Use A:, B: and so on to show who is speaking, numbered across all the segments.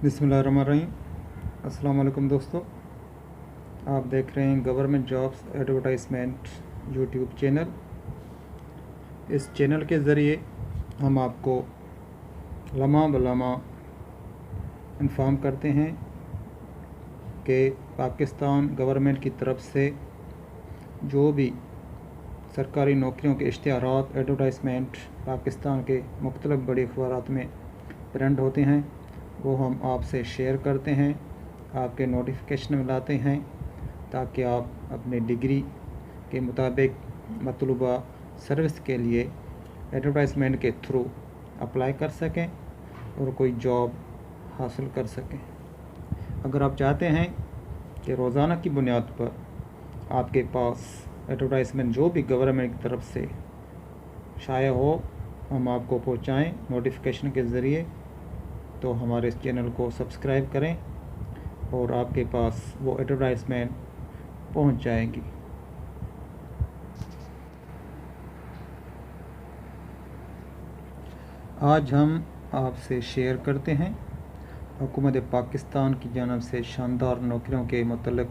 A: बिस्मिल्लाहिर्रहमानिर्रहीम। अस्सलाम वालेकुम दोस्तों, आप देख रहे हैं government jobs advertisement YouTube channel. इस चैनल के ज़रिए हम आपको लम्हा बलम्हा इन्फॉर्म करते हैं कि पाकिस्तान गवर्नमेंट की तरफ से जो भी सरकारी नौकरियों के इश्तिहारात एडवर्टाइजमेंट पाकिस्तान के मुख्तलिफ़ बड़े अखबारात में प्रिंट होते हैं, वो हम आपसे शेयर करते हैं, आपके नोटिफिकेशन में लाते हैं ताकि आप अपने डिग्री के मुताबिक मतलूबा सर्विस के लिए एडवर्टाइजमेंट के थ्रू अप्लाई कर सकें और कोई जॉब हासिल कर सकें। अगर आप चाहते हैं कि रोज़ाना की बुनियाद पर आपके पास एडवर्टाइजमेंट जो भी गवर्नमेंट की तरफ से शाया हो हम आपको पहुंचाएं नोटिफिकेशन के ज़रिए, तो हमारे इस चैनल को सब्सक्राइब करें और आपके पास वो एडवर्टाइजमेंट पहुंच जाएगी। आज हम आपसे शेयर करते हैं हुकूमत पाकिस्तान की जानब से शानदार नौकरियों के मतलब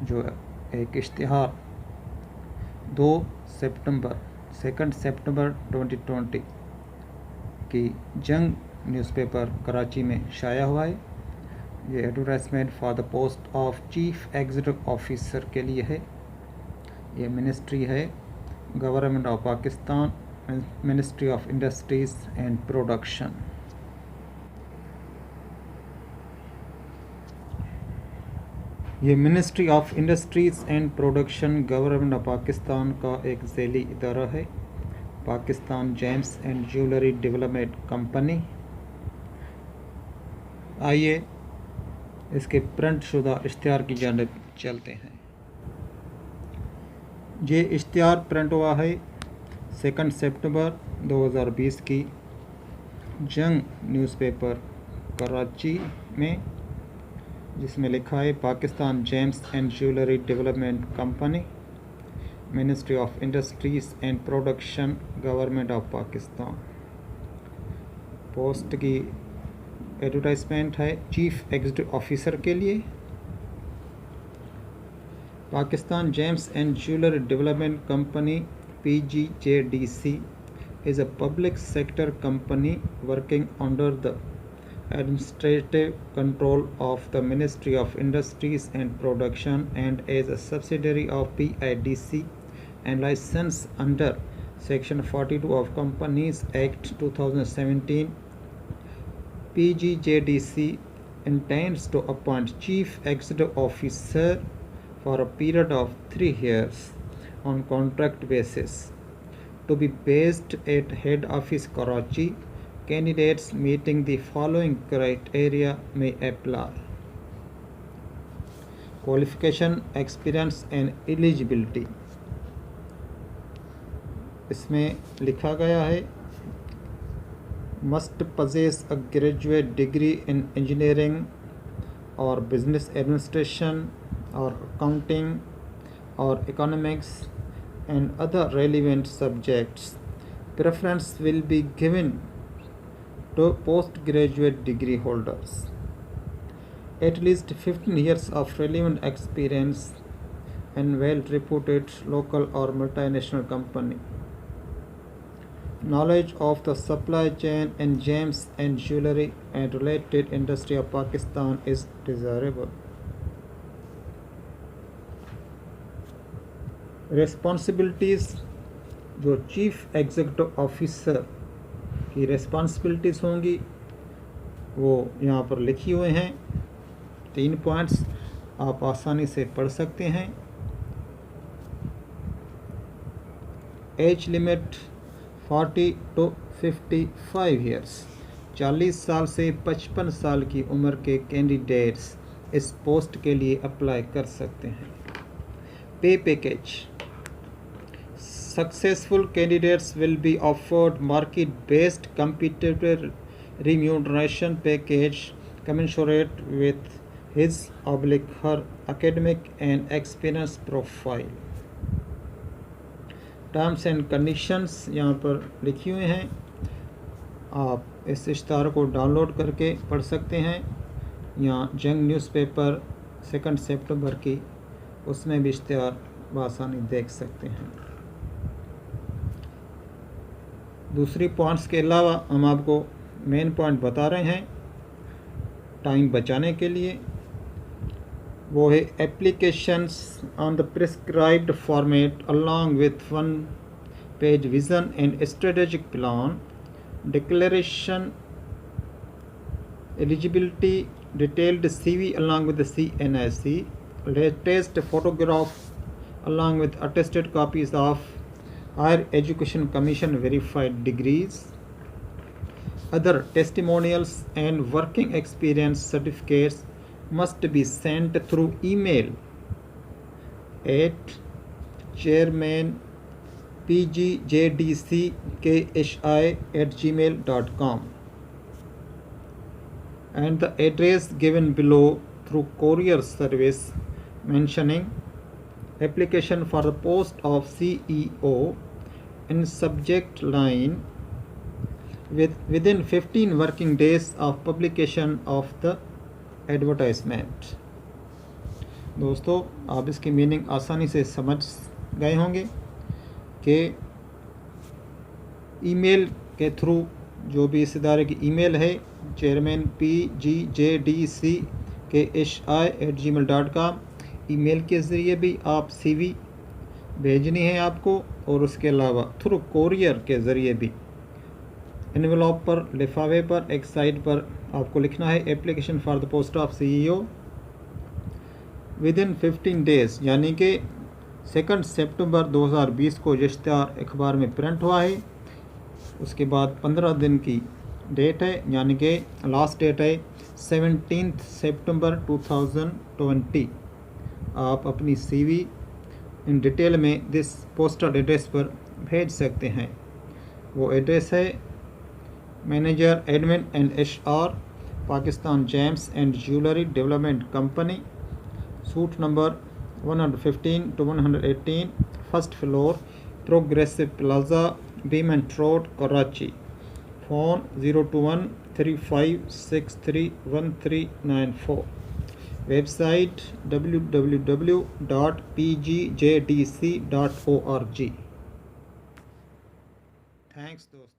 A: जो एक इश्तिहार 2 सितंबर 2020 की जंग न्यूज़पेपर कराची में शाया हुआ है। ये advertisement for the post of chief executive officer के लिए है। ये मिनिस्ट्री है government of Pakistan, ministry of industries and production. ये ministry of industries and production government of Pakistan का एक ज़ैली इदारा है। Pakistan gems and jewellery development company. आइए इसके प्रिंट शुदा इश्तिहार की जानिब चलते हैं। ये इश्तिहार प्रिंट हुआ है 2 सितंबर 2020 की जंग न्यूज़पेपर कराची में, जिसमें लिखा है Pakistan gems and jewellery development company, ministry of industries and production, government of Pakistan. Post की एडवर्टाइजमेंट है चीफ एग्जीक्यूटिव ऑफिसर के लिए। Pakistan gems and jewellery development company PGJDC is a public sector company working under the administrative control of the Ministry of Industries and Production and is a subsidiary of PIDC and licensed under Section 42 of Companies Act 2017. PGJDC intends to appoint Chief Executive Officer for a period of 3 years on contract basis to be based at head office Karachi. Candidates meeting the following criteria may apply: qualification, experience and eligibility। इसमें लिखा गया है must possess a graduate degree in engineering or business administration or accounting or economics and other relevant subjects. Preference will be given to postgraduate degree holders. At least 15 years of relevant experience in well-reputed local or multinational company. Knowledge of the supply chain in gems and jewelry and related industry of Pakistan is desirable. Responsibilities, जो chief executive officer की responsibilities होंगी वो यहाँ पर लिखी हुए हैं। 3 points आप आसानी से पढ़ सकते हैं। एज लिमिट 40 to 55 ईयर्स, 40 साल से 55 साल की उम्र के कैंडिडेट्स इस पोस्ट के लिए अप्लाई कर सकते हैं। पे package, successful candidates will be offered market-based competitive remuneration package commensurate with his/her academic and experience profile. Terms and conditions यहाँ पर लिखे हुए हैं, आप इस इश्तिहार को डाउनलोड करके पढ़ सकते हैं। या जंग न्यूज़पेपर 2 सितंबर की, उसमें भी इश्तिहार बआसानी देख सकते हैं। दूसरी पॉइंट्स के अलावा हम आपको मेन पॉइंट बता रहे हैं टाइम बचाने के लिए। वो है applications on the prescribed format along with 1 page vision and strategic plan, declaration eligibility, detailed CV along with the CNIC, latest photograph along with attested copies of Higher Education Commission verified degrees, other testimonials and working experience certificates must be sent through email at chairmanpgjdcky@gmail.com and the address given below through courier service mentioning application for the post of CEO in subject line within 15 working days of publication of the advertisement। दोस्तों, आप इसकी meaning आसानी से समझ गए होंगे कि email के थ्रू जो भी इस इदारे की ईमेल है चेयरमैन pgjdcky@gmail.com, ईमेल के ज़रिए भी आप CV भेजनी है आपको, और उसके अलावा थ्रू कोरियर के ज़रिए भी एनवेलॉप पर, लिफाफे पर, एक साइड पर आपको लिखना है application for the post of CEO within 15 days, यानी कि 2 सितंबर 2020 को ये इश्तिहार अखबार में प्रिंट हुआ है। उसके बाद 15 दिन की डेट है, यानी कि लास्ट डेट है 17 सितंबर 2020। आप अपनी CV इन डिटेल में दिस पोस्टल एड्रेस पर भेज सकते हैं। वो एड्रेस है manager admin and HR, Pakistan gems and jewellery development company, suite number 115 to 118, first floor, progressive plaza, Beaumont road, Karachi. Phone 02135631394। Website www.pgjdc.org। Thanks दोस्तों।